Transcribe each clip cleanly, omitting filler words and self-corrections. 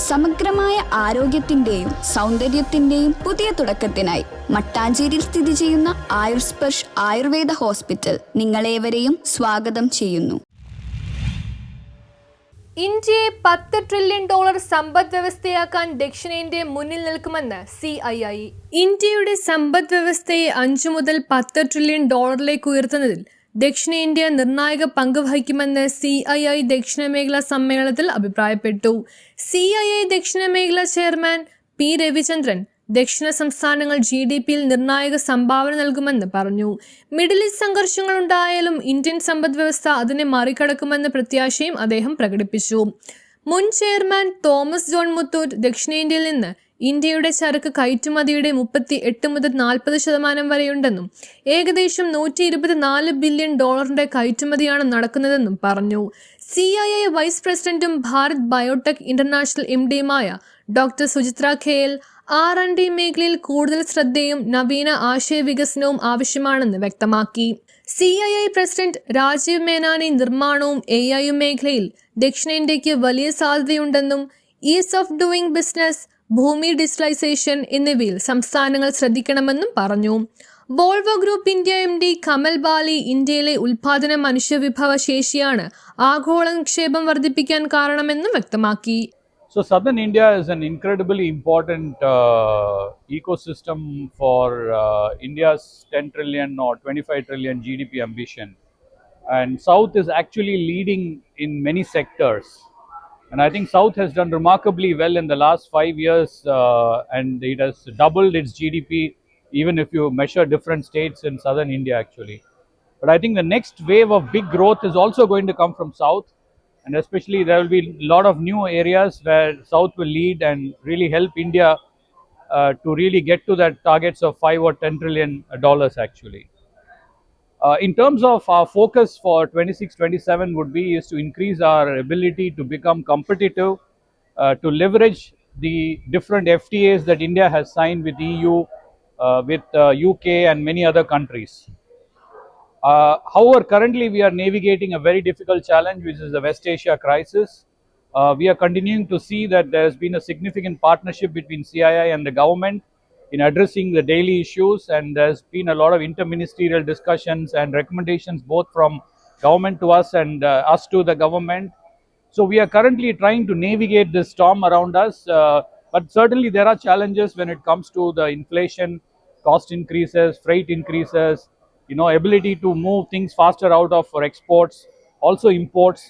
സമഗ്രമായ ആരോഗ്യത്തിന്റെയും സൗന്ദര്യത്തിന്റെയും പുതിയ തുടക്കത്തിനായി മട്ടാഞ്ചേരിയിൽ സ്ഥിതി ചെയ്യുന്ന ആയുർസ്പർശ് ആയുർവേദ ഹോസ്പിറ്റൽ നിങ്ങളേവരെയും സ്വാഗതം ചെയ്യുന്നു. ഇന്ത്യയെ $10 ട്രില്യൺ സമ്പദ് വ്യവസ്ഥയാക്കാൻ ദക്ഷിണേന്ത്യ മുന്നിൽ നിൽക്കുമെന്ന് CII. ഇന്ത്യയുടെ സമ്പദ് വ്യവസ്ഥയെ 5 മുതൽ 10 ട്രില്യൺ ഡോളറിലേക്ക് ഉയർത്തുന്നതിൽ ദക്ഷിണേന്ത്യ നിർണായക പങ്ക് വഹിക്കുമെന്ന് CII ദക്ഷിണ മേഖലാ സമ്മേളനത്തിൽ അഭിപ്രായപ്പെട്ടു. CII ദക്ഷിണ മേഖലാ ചെയർമാൻ P. രവിചന്ദ്രൻ ദക്ഷിണ സംസ്ഥാനങ്ങൾ GDPയിൽ നിർണായക സംഭാവന നൽകുമെന്ന് പറഞ്ഞു. മിഡിൽ ഈസ്റ്റ് സംഘർഷങ്ങൾ ഉണ്ടായാലും ഇന്ത്യൻ സമ്പദ് വ്യവസ്ഥ അതിനെ മറികടക്കുമെന്ന പ്രത്യാശയും അദ്ദേഹം പ്രകടിപ്പിച്ചു. മുൻ ചെയർമാൻ തോമസ് ജോൺ മുത്തൂറ്റ് ദക്ഷിണേന്ത്യയിൽ നിന്ന് ഇന്ത്യയുടെ ചരക്ക് കയറ്റുമതിയുടെ 38 മുതൽ 40% വരെയുണ്ടെന്നും ഏകദേശം $124 ബില്യൺ കയറ്റുമതിയാണ് നടക്കുന്നതെന്നും പറഞ്ഞു. CII വൈസ് പ്രസിഡന്റും ഭാരത് ബയോടെക് ഇന്റർനാഷണൽ MDയുമായ ഡോക്ടർ സുചിത്ര KL R&D മേഖലയിൽ കൂടുതൽ ശ്രദ്ധയും നവീന ആശയ വികസനവും ആവശ്യമാണെന്ന് വ്യക്തമാക്കി. CII പ്രസിഡന്റ് രാജീവ് മേനാനി നിർമ്മാണവും AI മേഖലയിൽ ദക്ഷിണേന്ത്യയ്ക്ക് വലിയ സാധ്യതയുണ്ടെന്നും ഈസ് ഓഫ് ഡൂയിങ് ബിസിനസ്, ഭൂമി ഡിജിറ്റലൈസേഷൻ എന്നിവയിൽ സംസ്ഥാനങ്ങൾ ശ്രദ്ധിക്കണമെന്നും പറഞ്ഞു. Volvo group India MD Kamal Bali ഇന്ത്യയിലെ ഉൽപാദന മനുഷ്യവിഭവ ശേഷിയാണ് ആഗോള നിക്ഷേപം വർദ്ധിപ്പിക്കാൻ കാരണമെന്നും വ്യക്തമാക്കി. So Southern India is an incredibly important ecosystem for India's 10 trillion or 25 trillion GDP ambition. And South is actually leading in many sectors. And I think South has done remarkably well in the last 5 years and it has doubled its GDP even if you measure different states in Southern India actually. But I think the next wave of big growth is also going to come from South. And especially there will be a lot of new areas where South will lead and really help India to really get to that targets of $5 or $10 trillion actually. In terms of our focus for 26-27 would be is to increase our ability to become competitive, to leverage the different FTAs that India has signed with EU, with UK and many other countries. However, currently we are navigating a very difficult challenge, which is the West Asia crisis. We are continuing to see that there has been a significant partnership between CII and the government in addressing the daily issues, and there's been a lot of interministerial discussions and recommendations both from government to us and us to the government. So we are currently trying to navigate this storm around us, but certainly there are challenges when it comes to the inflation, cost increases, freight increases, ability to move things faster out of for exports, also imports.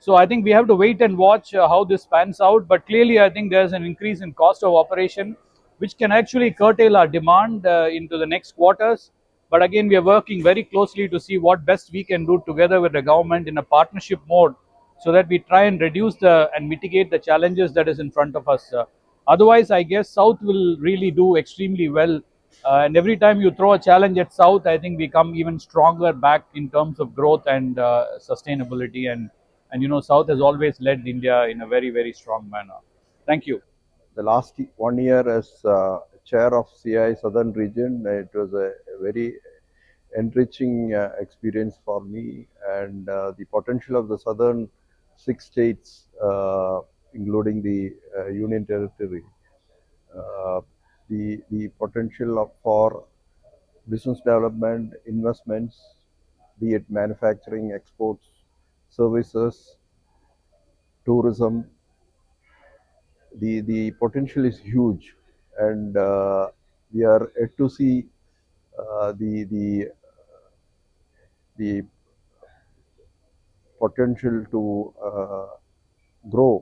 So I think we have to wait and watch how this pans out. But clearly, I think there's an increase in cost of operation, which can actually curtail our demand into the next quarters. But again, we are working very closely to see what best we can do together with the government in a partnership mode, so that we try and reduce and mitigate the challenges that is in front of us. Otherwise, I guess South will really do extremely well. And every time you throw a challenge at South, I think we come even stronger back in terms of growth and sustainability. And South has always led India in a very, very strong manner. Thank you. The last 1 year as chair of CII Southern region, it was a very enriching experience for me, and the potential of the southern 6 states, including the Union Territory, the potential for business development, investments, be it manufacturing, exports, services, tourism, the potential is huge, and we are yet to see the potential to grow.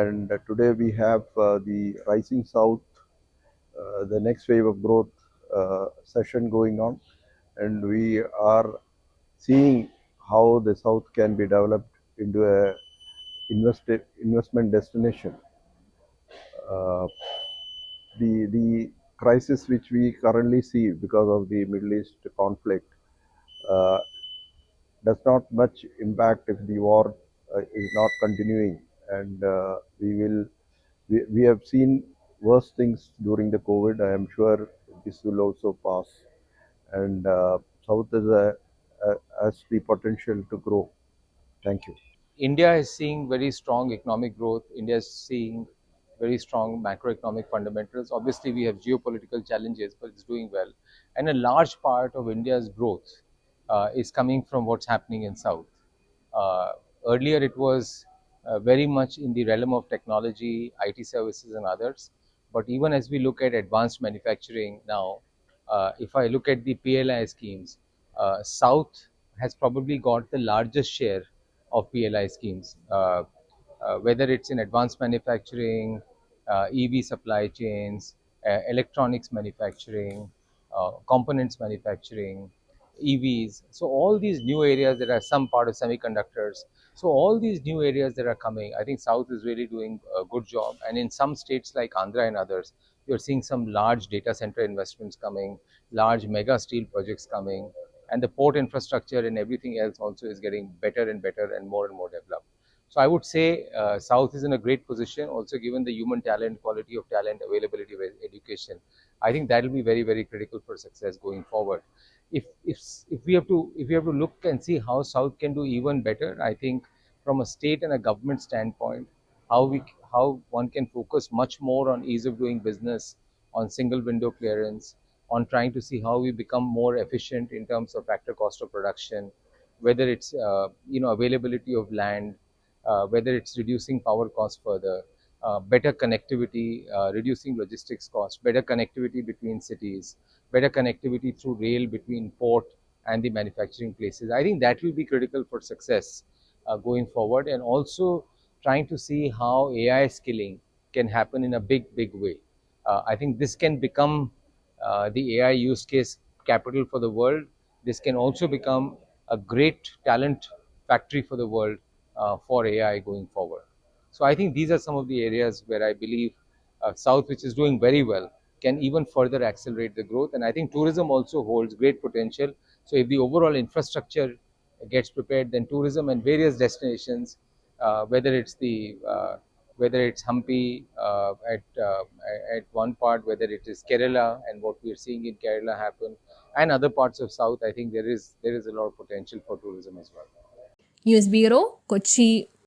And today we have the Rising South, the next wave of growth session going on, and we are seeing how the South can be developed into a investment destination. The crisis which we currently see because of the Middle East conflict does not much impact if the war is not continuing, and we have seen worse things during the COVID. I am sure this will also pass, and South has the potential to grow. Thank you. India is seeing very strong economic growth. India is seeing very strong macroeconomic fundamentals. Obviously, we have geopolitical challenges, but it's doing well. And a large part of India's growth is coming from what's happening in South. Uh, Earlier, it was very much in the realm of technology, IT services, and others. But even as we look at advanced manufacturing now, if I look at the PLI schemes, South has probably got the largest share of PLI schemes, whether it's in advanced manufacturing, EV supply chains, electronics manufacturing, components manufacturing, EVs. So all these new areas that are some part of semiconductors. So all these new areas that are coming, I think South is really doing a good job. And in some states like Andhra and others, you're seeing some large data center investments coming, large mega steel projects coming, and the port infrastructure and everything else also is getting better and better and more developed. So I would say South is in a great position. Also, given the human talent, quality of talent, availability of education, I think that will be very critical for success going forward. If we have to look and see how South can do even better, I think from a state and a government standpoint, how one can focus much more on ease of doing business, on single window clearance, on trying to see how we become more efficient in terms of factor cost of production, whether it's availability of land, whether it's reducing power costs further, better connectivity, reducing logistics costs, better connectivity between cities, better connectivity through rail between port and the manufacturing places. I think that will be critical for success going forward, and also trying to see how AI skilling can happen in a big way. I think this can become the AI use case capital for the world. This can also become a great talent factory for the world for AI going forward. So I think these are some of the areas where I believe South, which is doing very well, can even further accelerate the growth. And I think tourism also holds great potential. So if the overall infrastructure gets prepared, then tourism and various destinations, whether it's Hampi at one part, whether it is Kerala and what we are seeing in Kerala happen, and other parts of South, I think there is a lot of potential for tourism as well. News bureau, Kochi.